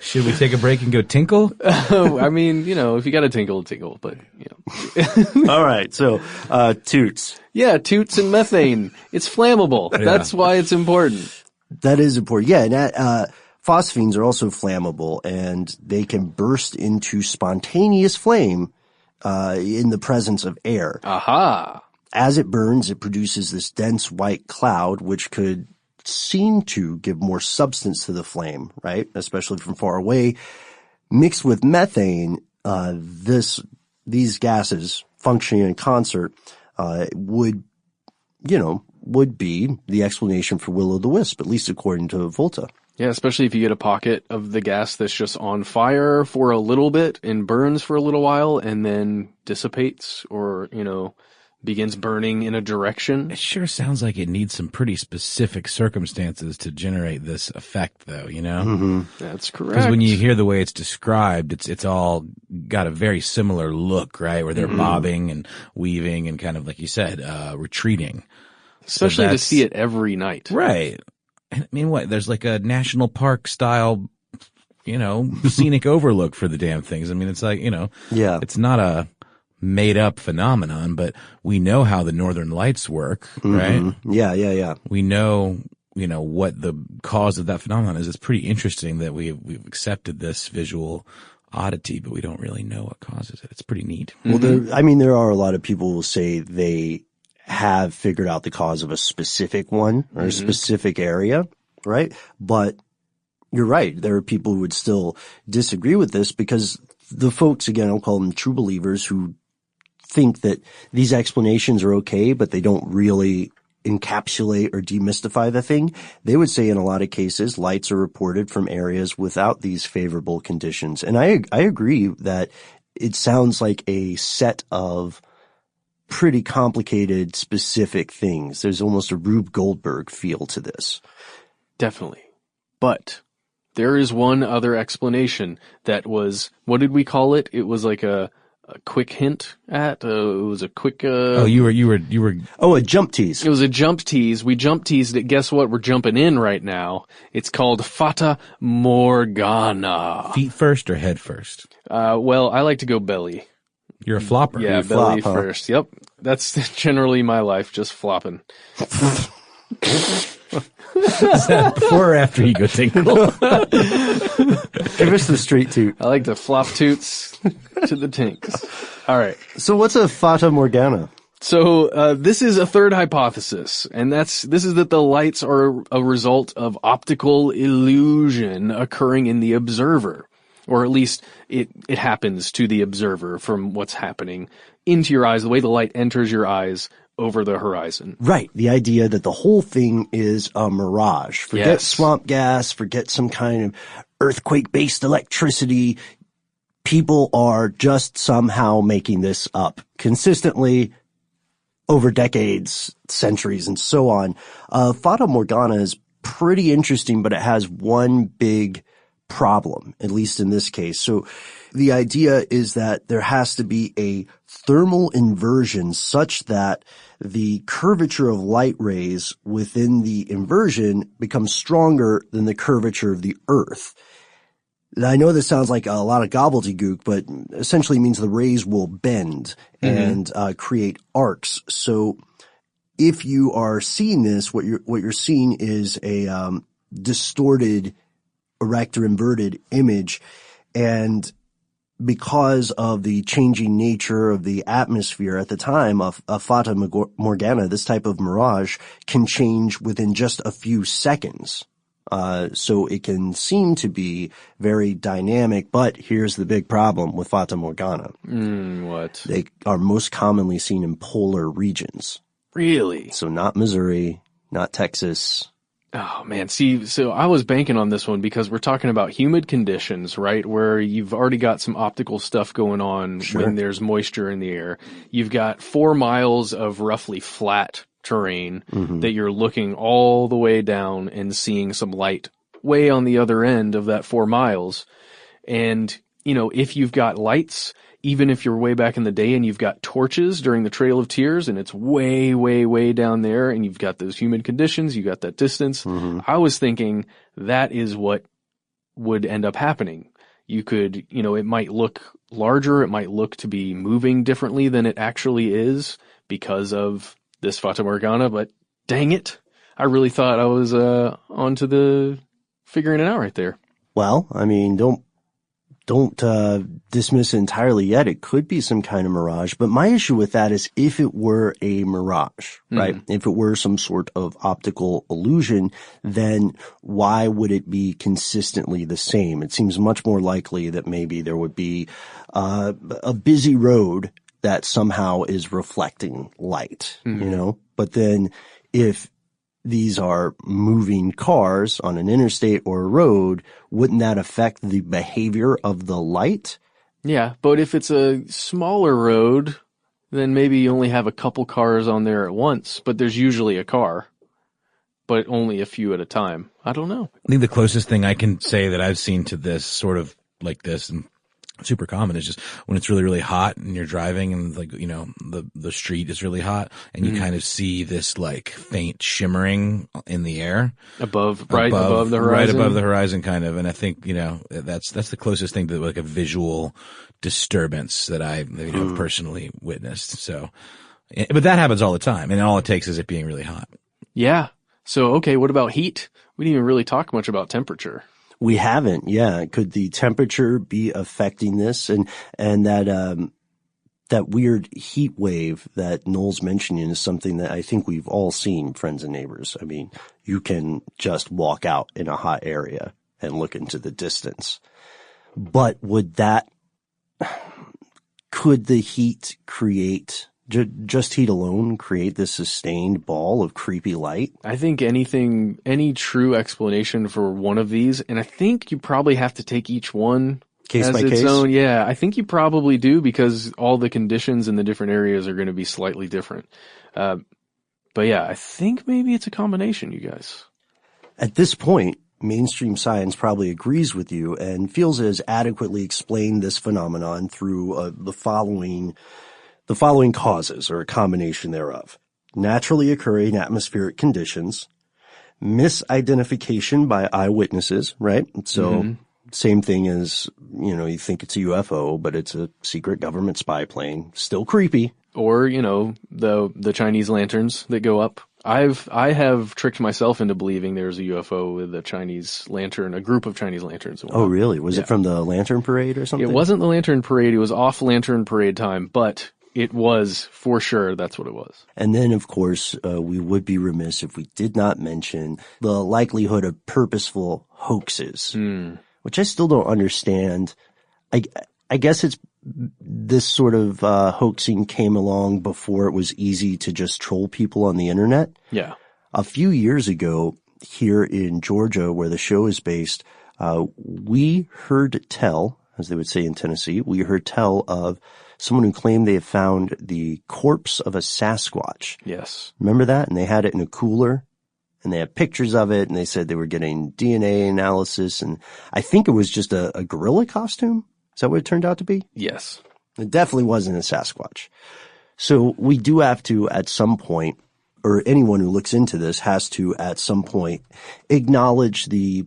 Should we take a break and go tinkle? I mean, if you got to tinkle, but, All right. So, toots. Yeah, toots and methane. It's flammable. Yeah. That's why it's important. That is important. Yeah. And Phosphenes are also flammable, and they can burst into spontaneous flame in the presence of air. Aha! As it burns, it produces this dense white cloud, which could seem to give more substance to the flame, right? Especially from far away. Mixed with methane, these gases functioning in concert would be the explanation for will-o'-the-wisp, at least according to Volta. Yeah, especially if you get a pocket of the gas that's just on fire for a little bit and burns for a little while and then dissipates or, begins burning in a direction. It sure sounds like it needs some pretty specific circumstances to generate this effect, though, Mm-hmm. That's correct. Because when you hear the way it's described, it's all got a very similar look, right? Where they're bobbing and weaving and kind of, like you said, retreating. Especially to see it every night. Right. I mean, there's like a national park style, scenic overlook for the damn things. I mean, it's like, Yeah. it's not a made up phenomenon, but we know how the northern lights work, right? Yeah. We know, what the cause of that phenomenon is. It's pretty interesting that we've accepted this visual oddity, but we don't really know what causes it. It's pretty neat. Well, there are a lot of people who will say they have figured out the cause of a specific one or a specific area, right? But you're right. There are people who would still disagree with this because the folks, again, I'll call them true believers, who think that these explanations are okay, but they don't really encapsulate or demystify the thing. They would say in a lot of cases, lights are reported from areas without these favorable conditions. And I agree that it sounds like a set of pretty complicated, specific things. There's almost a Rube Goldberg feel to this. Definitely. But there is one other explanation that was, what did we call it? It was like a quick hint at, it was a quick, you were. Oh, a jump tease. It was a jump tease. We jump teased it. Guess what? We're jumping in right now. It's called Fata Morgana. Feet first or head first? Well, I like to go belly. You're a flopper. Yeah, You belly flop, huh? first. Yep. That's generally my life, just flopping. Is that before or after you go tinkle? Give us the straight toot. I like to flop toots to the tinks. All right. So what's a Fata Morgana? So this is a third hypothesis, and this is that the lights are a result of optical illusion occurring in the observer. Or at least it happens to the observer from what's happening into your eyes, the way the light enters your eyes over the horizon. Right. The idea that the whole thing is a mirage. Forget Yes. swamp gas, forget some kind of earthquake-based electricity. People are just somehow making this up consistently over decades, centuries, and so on. Fata Morgana is pretty interesting, but it has one big problem, at least in this case. So the idea is that there has to be a thermal inversion such that the curvature of light rays within the inversion becomes stronger than the curvature of the Earth. Now, I know this sounds like a lot of gobbledygook, but essentially means the rays will bend and create arcs. So if you are seeing this, what you're seeing is a distorted erect or inverted image, and because of the changing nature of the atmosphere at the time, a Fata Morgana, this type of mirage, can change within just a few seconds. So it can seem to be very dynamic, but here's the big problem with Fata Morgana. What? They are most commonly seen in polar regions. Really? So not Missouri, not Texas. Oh man, see, so I was banking on this one because we're talking about humid conditions, right? Where you've already got some optical stuff going on when there's moisture in the air. You've got 4 miles of roughly flat terrain that you're looking all the way down and seeing some light way on the other end of that 4 miles. And, if you've got lights, even if you're way back in the day and you've got torches during the Trail of Tears and it's way, way, way down there and you've got those humid conditions, you got that distance, I was thinking that is what would end up happening. You could, it might look larger, it might look to be moving differently than it actually is because of this Fata Morgana, but dang it, I really thought I was onto the figuring it out right there. Well, I mean, don't dismiss it entirely yet. It could be some kind of mirage, but my issue with that is if it were a mirage, right? If it were some sort of optical illusion, then why would it be consistently the same? It seems much more likely that maybe there would be a busy road that somehow is reflecting light, you know? But then if these are moving cars on an interstate or a road, wouldn't that affect the behavior of the light? Yeah, but if it's a smaller road, then maybe you only have a couple cars on there at once, but there's usually a car, but only a few at a time. I don't know. I think the closest thing I can say that I've seen to this sort of like this and super common is just when it's really, really hot and you're driving and like, you know, the street is really hot and you kind of see this like faint shimmering in the air. Above the horizon. Right above the horizon kind of. And I think, you know, that's the closest thing to like a visual disturbance that I have personally witnessed. So, but that happens all the time. And all it takes is it being really hot. Yeah. So, okay. What about heat? We didn't even really talk much about temperature. We haven't, yeah. Could the temperature be affecting this? And that weird heat wave that Noel's mentioning is something that I think we've all seen, friends and neighbors. I mean, you can just walk out in a hot area and look into the distance. But could the heat create, just heat alone create this sustained ball of creepy light? I think any true explanation for one of these, and I think you probably have to take each one case as by its case. own. Yeah, I think you probably do because all the conditions in the different areas are going to be slightly different. But yeah, I think maybe it's a combination, you guys. At this point, mainstream science probably agrees with you and feels it has adequately explained this phenomenon through the following causes, or a combination thereof: naturally occurring atmospheric conditions, misidentification by eyewitnesses, right? So same thing as, you know, you think it's a UFO, but it's a secret government spy plane. Still creepy. Or, you know, the Chinese lanterns that go up. I have tricked myself into believing there's a UFO with a Chinese lantern, a group of Chinese lanterns. Oh, really? Was it from the Lantern Parade or something? It wasn't the Lantern Parade. It was off Lantern Parade time, but it was for sure. That's what it was. And then, of course, we would be remiss if we did not mention the likelihood of purposeful hoaxes, which I still don't understand. I guess it's this sort of hoaxing came along before it was easy to just troll people on the internet. Yeah. A few years ago, here in Georgia, where the show is based, we heard tell, as they would say in Tennessee, we heard tell of someone who claimed they had found the corpse of a Sasquatch. Yes. Remember that? And they had it in a cooler, and they had pictures of it, and they said they were getting DNA analysis, and I think it was just a gorilla costume. Is that what it turned out to be? Yes. It definitely wasn't a Sasquatch. So we do have to, at some point, or anyone who looks into this has to, at some point, acknowledge the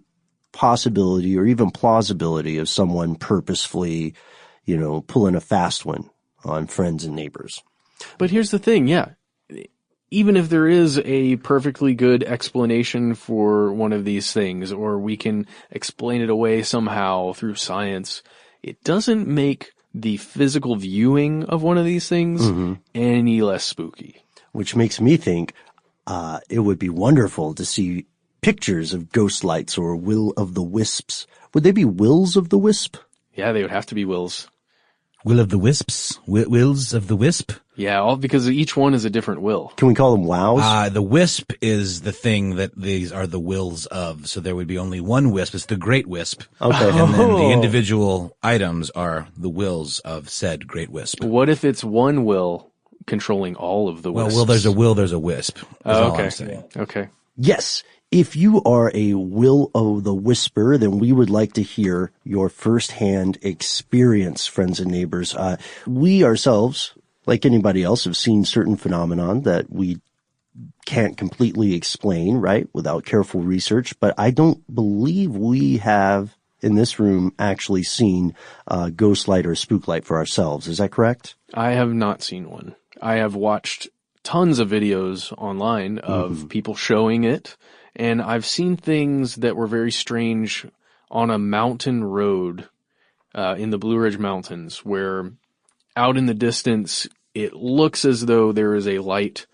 possibility or even plausibility of someone purposefully, you know, pulling a fast one on friends and neighbors. But here's the thing, yeah. Even if there is a perfectly good explanation for one of these things, or we can explain it away somehow through science, it doesn't make the physical viewing of one of these things any less spooky. Which makes me think it would be wonderful to see pictures of ghost lights or will of the wisps. Would they be wills of the wisp? Yeah, they would have to be wills. Will of the Wisps? Wills of the Wisp? Yeah, all because each one is a different will. Can we call them wows? The wisp is the thing that these are the wills of. So there would be only one wisp. It's the Great Wisp. Okay. And then the individual items are the wills of said Great Wisp. What if it's one will controlling all of the wisps? Well, there's a will, there's a wisp. That's all okay. I'm saying. Okay. Yes. If you are a will o' the wisper, then we would like to hear your firsthand experience, friends and neighbors. We ourselves, like anybody else, have seen certain phenomenon that we can't completely explain, right, without careful research. But I don't believe we have, in this room, actually seen ghost light or spook light for ourselves. Is that correct? I have not seen one. I have watched tons of videos online of people showing it And I've seen things that were very strange on a mountain road in the Blue Ridge Mountains, where out in the distance, it looks as though there is a light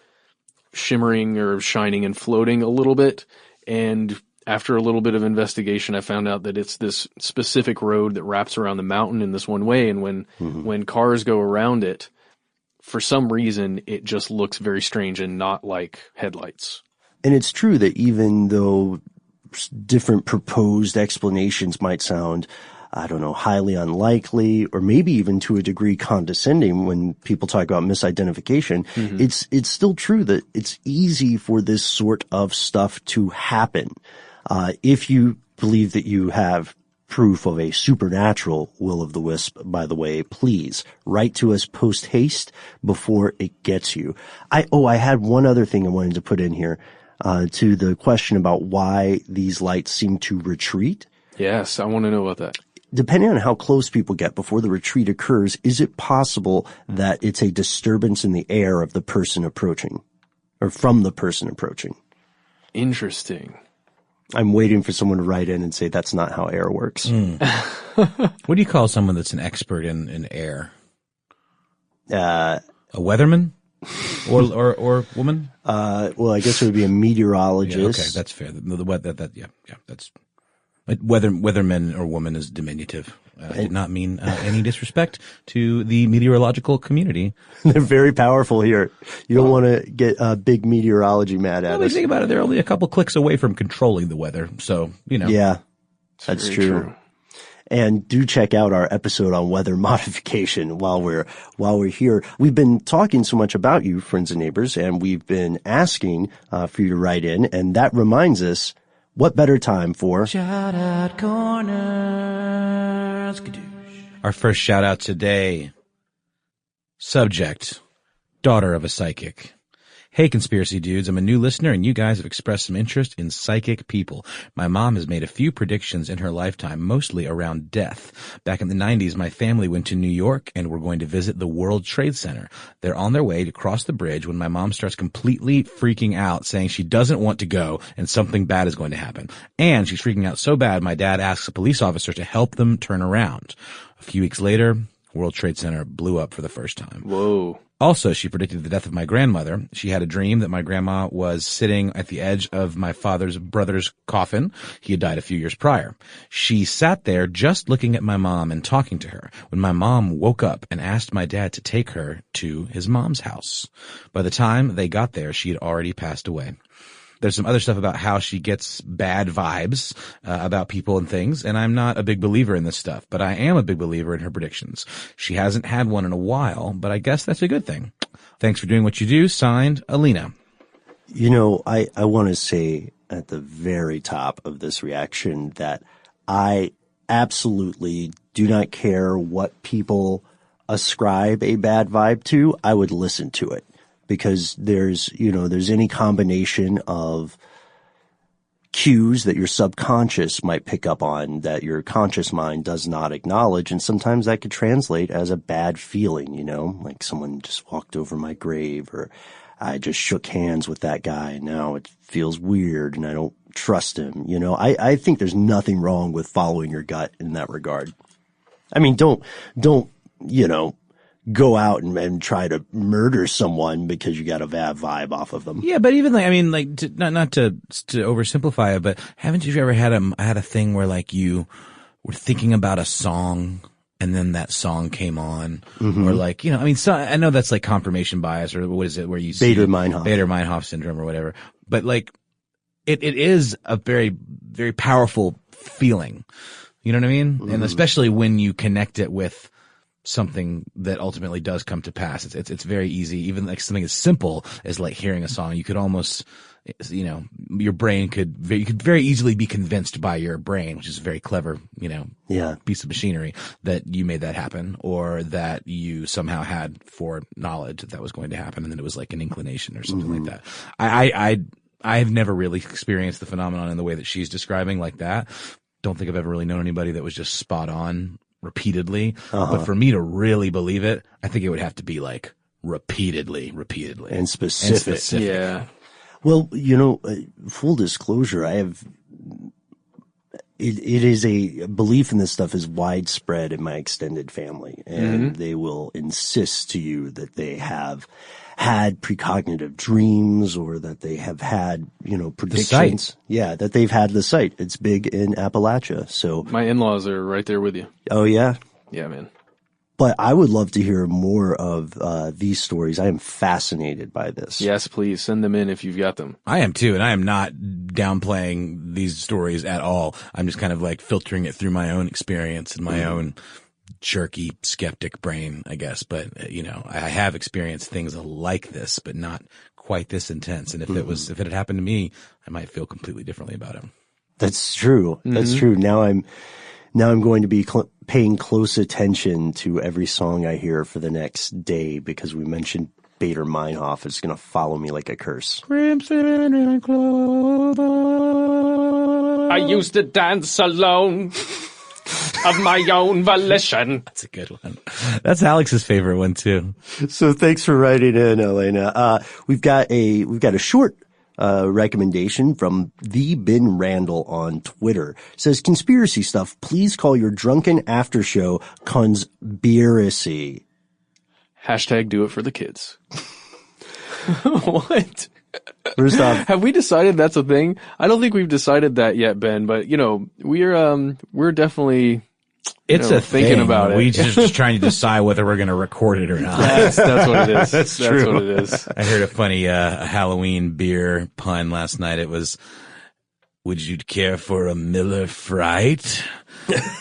shimmering or shining and floating a little bit. And after a little bit of investigation, I found out that it's this specific road that wraps around the mountain in this one way. And when cars go around it, for some reason, it just looks very strange and not like headlights. And it's true that even though different proposed explanations might sound, I don't know, highly unlikely, or maybe even to a degree condescending when people talk about misidentification, it's still true that it's easy for this sort of stuff to happen. If you believe that you have proof of a supernatural will of the wisp, by the way, please write to us post haste before it gets you. I had one other thing I wanted to put in here, to the question about why these lights seem to retreat. Yes, I want to know about that. Depending on how close people get before the retreat occurs, is it possible that it's a disturbance in the air of the person approaching, or from the person approaching? Interesting. I'm waiting for someone to write in and say that's not how air works. What do you call someone that's an expert in air? A weatherman? Or woman? Well, I guess it would be a meteorologist. Yeah, okay, that's fair. That's weatherman or woman is diminutive. I did not mean any disrespect to the meteorological community. They're very powerful here. You don't want to get big meteorology mad at us. Think about it. They're only a couple clicks away from controlling the weather. So, Yeah, that's true. And do check out our episode on weather modification while we're here. We've been talking so much about you, friends and neighbors, and we've been asking for you to write in, and that reminds us, what better time for Shout Out Corners? Our first shout out today. Subject: daughter of a psychic. Hey, conspiracy dudes, I'm a new listener and you guys have expressed some interest in psychic people. My mom has made a few predictions in her lifetime, mostly around death. Back in the 90s, my family went to New York and were going to visit the World Trade Center. They're on their way to cross the bridge when my mom starts completely freaking out, saying she doesn't want to go and something bad is going to happen. And she's freaking out so bad, my dad asks a police officer to help them turn around. A few weeks later, World Trade Center blew up for the first time. Whoa. Also, she predicted the death of my grandmother. She had a dream that my grandma was sitting at the edge of my father's brother's coffin. He had died a few years prior. She sat there just looking at my mom and talking to her when my mom woke up and asked my dad to take her to his mom's house. By the time they got there, she had already passed away. There's some other stuff about how she gets bad vibes about people and things, and I'm not a big believer in this stuff, but I am a big believer in her predictions. She hasn't had one in a while, but I guess that's a good thing. Thanks for doing what you do. Signed, Alina. I want to say at the very top of this reaction that I absolutely do not care what people ascribe a bad vibe to. I would listen to it. Because there's any combination of cues that your subconscious might pick up on that your conscious mind does not acknowledge. And sometimes that could translate as a bad feeling, like someone just walked over my grave, or I just shook hands with that guy and now it feels weird and I don't trust him. I think there's nothing wrong with following your gut in that regard. I mean, don't, go out and try to murder someone because you got a bad vibe off of them. Yeah, but even not to oversimplify it, but haven't you ever had a thing where you were thinking about a song and then that song came on, or I know that's like confirmation bias, or what is it where you see Bader-Meinhof syndrome or whatever, but it is a very, very powerful feeling. You know what I mean? And especially when you connect it with something that ultimately does come to pass. It's very easy. Even something as simple as hearing a song, you could almost, your brain you could very easily be convinced by your brain, which is a very clever, piece of machinery, that you made that happen, or that you somehow had foreknowledge that was going to happen, and then it was like an inclination or something like that. I've never really experienced the phenomenon in the way that she's describing like that. Don't think I've ever really known anybody that was just spot on repeatedly. But for me to really believe it, I think it would have to be repeatedly and specific. Yeah. Well, full disclosure, it is a belief in this stuff is widespread in my extended family, and they will insist to you that they have had precognitive dreams or that they have had, predictions. Yeah, that they've had the sight. It's big in Appalachia. So my in-laws are right there with you. Oh yeah? Yeah, man. But I would love to hear more of these stories. I am fascinated by this. Yes, please send them in if you've got them. I am too, and I am not downplaying these stories at all. I'm just kind of like filtering it through my own experience and my own jerky skeptic brain, I guess. But I have experienced things like this, but not quite this intense. And if it had happened to me, I might feel completely differently about it. That's true. That's true. Now I'm going to be paying close attention to every song I hear for the next day because we mentioned Bader Meinhof is going to follow me like a curse. Crimson and clover. I used to dance alone of my own volition. That's a good one. That's Alex's favorite one too. So thanks for writing in, Elena. We've got a short recommendation from the Ben Randall on Twitter. It says, conspiracy stuff, please call your drunken after show conspiracy. Hashtag do it for the kids. What? First off, have we decided that's a thing? I don't think we've decided that yet, Ben, but we're definitely it's a thinking thing. about it. We just trying to decide whether we're going to record it or not. That's what it is. That's true. What it is. I heard a funny Halloween beer pun last night. It was, would you care for a Miller Fright?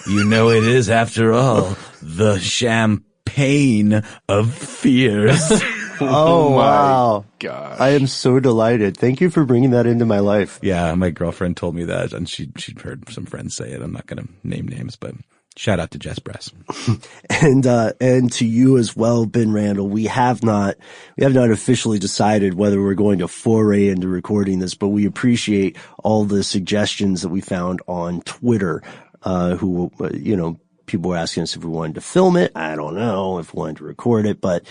You know it is, after all, the champagne of fears. Oh, wow. God. I am so delighted. Thank you for bringing that into my life. Yeah, my girlfriend told me that, and she'd heard some friends say it. I'm not going to name names, but shout out to Jess Bress. And to you as well, Ben Randall. We have not officially decided whether we're going to foray into recording this, but we appreciate all the suggestions that we found on Twitter, people were asking us if we wanted to film it. I don't know if we wanted to record it, but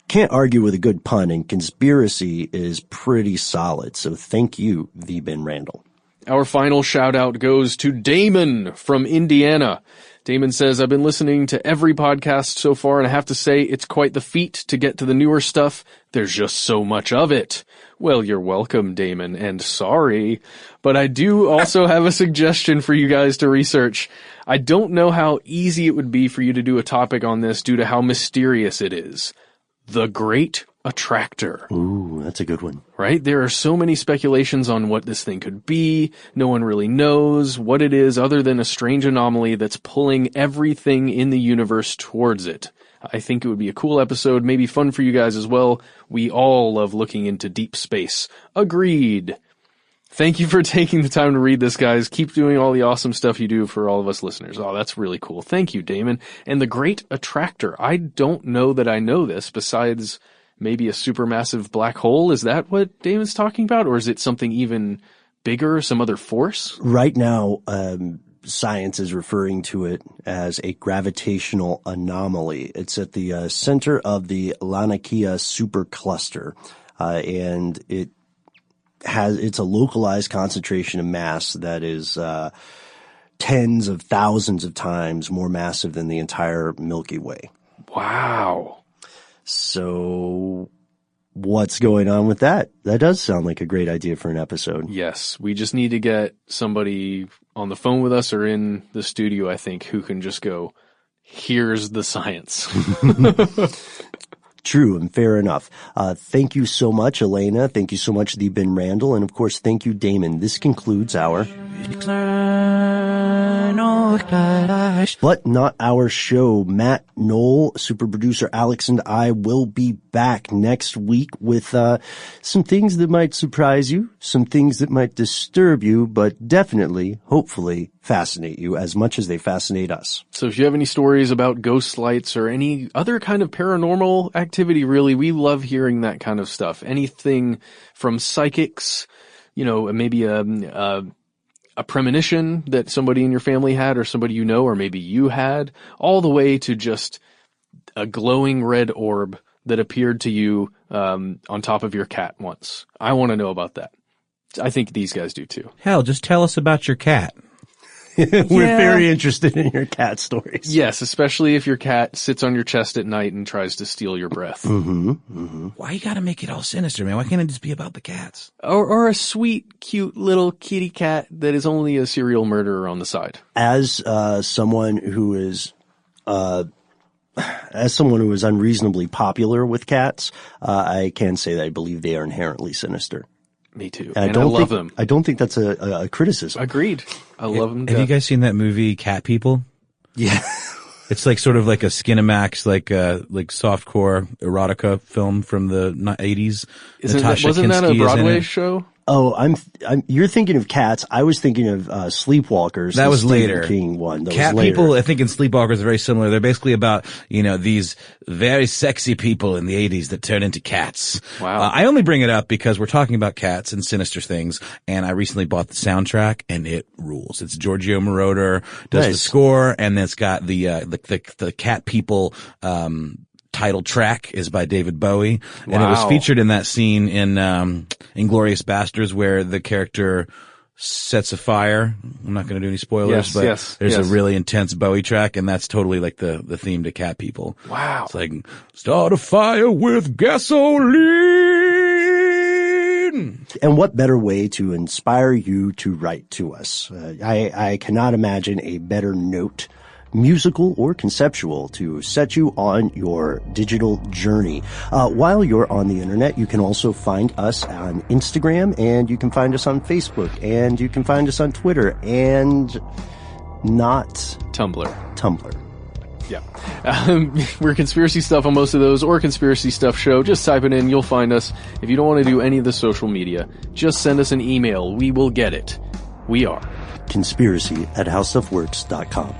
can't argue with a good pun, and conspiracy is pretty solid. So thank you, the Ben Randall. Our final shout out goes to Damon from Indiana. Damon says, I've been listening to every podcast so far, and I have to say it's quite the feat to get to the newer stuff. There's just so much of it. Well, you're welcome, Damon, and sorry. But I do also have a suggestion for you guys to research. I don't know how easy it would be for you to do a topic on this due to how mysterious it is. The Great Attractor. Ooh, that's a good one. Right? There are so many speculations on what this thing could be. No one really knows what it is other than a strange anomaly that's pulling everything in the universe towards it. I think it would be a cool episode, maybe fun for you guys as well. We all love looking into deep space. Agreed. Thank you for taking the time to read this, guys. Keep doing all the awesome stuff you do for all of us listeners. Oh, that's really cool. Thank you, Damon. And the Great Attractor. I don't know that I know this besides maybe a supermassive black hole. Is that what Damon's talking about? Or is it something even bigger, some other force? Right now, science is referring to it as a gravitational anomaly. It's at the center of the Laniakea supercluster, and it's a localized concentration of mass that is tens of thousands of times more massive than the entire Milky Way. Wow. So what's going on with that? That does sound like a great idea for an episode. Yes, we just need to get somebody on the phone with us or in the studio, I think, who can just go, here's the science. True and fair enough. Thank you so much, Elena. Thank you so much, the Ben Randall. And of course, thank you, Damon. This concludes our But Not Our Show. Matt, Noel, super producer Alex, and I will be back next week with some things that might surprise you, some things that might disturb you, but definitely, hopefully, fascinate you as much as they fascinate us. So if you have any stories about ghost lights or any other kind of paranormal activity, really, we love hearing that kind of stuff. Anything from psychics, maybe a premonition that somebody in your family had or somebody you know or maybe you had, all the way to just a glowing red orb that appeared to you on top of your cat once? I want to know about that. I think these guys do too. Hell, just tell us about your cat. We're very interested in your cat stories. Yes, especially if your cat sits on your chest at night and tries to steal your breath. Why you gotta make it all sinister, man? Why can't it just be about the cats? Or a sweet, cute little kitty cat that is only a serial murderer on the side. As someone who is unreasonably popular with cats, I can say that I believe they are inherently sinister. Me too. And I love them. I don't think that's a criticism. Agreed. I love them. Have you guys seen that movie Cat People? Yeah. It's like sort of like a Skinamax, like softcore erotica film from the 80s. Wasn't that a Broadway show? Oh, you're thinking of Cats. I was thinking of Sleepwalkers. That was later. King one. Cat People, I think in Sleepwalkers are very similar. They're basically about, these very sexy people in the 80s that turn into cats. Wow. I only bring it up because we're talking about cats and sinister things, and I recently bought the soundtrack, and it rules. It's Giorgio Moroder does the score, and it's got the Cat People, title track is by David Bowie, and it was featured in that scene in Inglourious Basterds where the character sets a fire. I'm not going to do any spoilers, but there's a really intense Bowie track, and that's totally like the theme to Cat People. Wow. It's like, start a fire with gasoline. And what better way to inspire you to write to us? I cannot imagine a better note, musical or conceptual, to set you on your digital journey. While you're on the internet, you can also find us on Instagram, and you can find us on Facebook, and you can find us on Twitter, and not Tumblr. Yeah. We're Conspiracy Stuff on most of those, or Conspiracy Stuff Show. Just type it in. You'll find us. If you don't want to do any of the social media, just send us an email. We will get it. We are conspiracy@howstuffworks.com.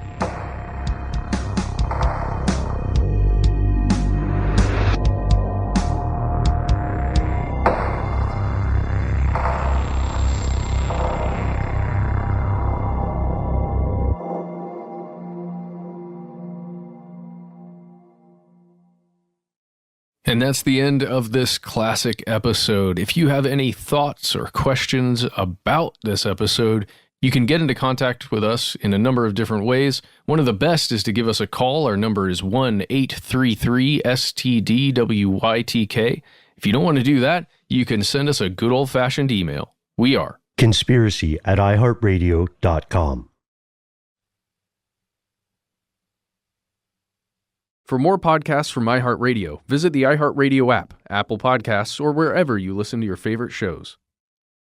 And that's the end of this classic episode. If you have any thoughts or questions about this episode, you can get into contact with us in a number of different ways. One of the best is to give us a call. Our number is 1-833-STDWYTK. If you don't want to do that, you can send us a good old-fashioned email. We are conspiracy@iHeartRadio.com. For more podcasts from iHeartRadio, visit the iHeartRadio app, Apple Podcasts, or wherever you listen to your favorite shows.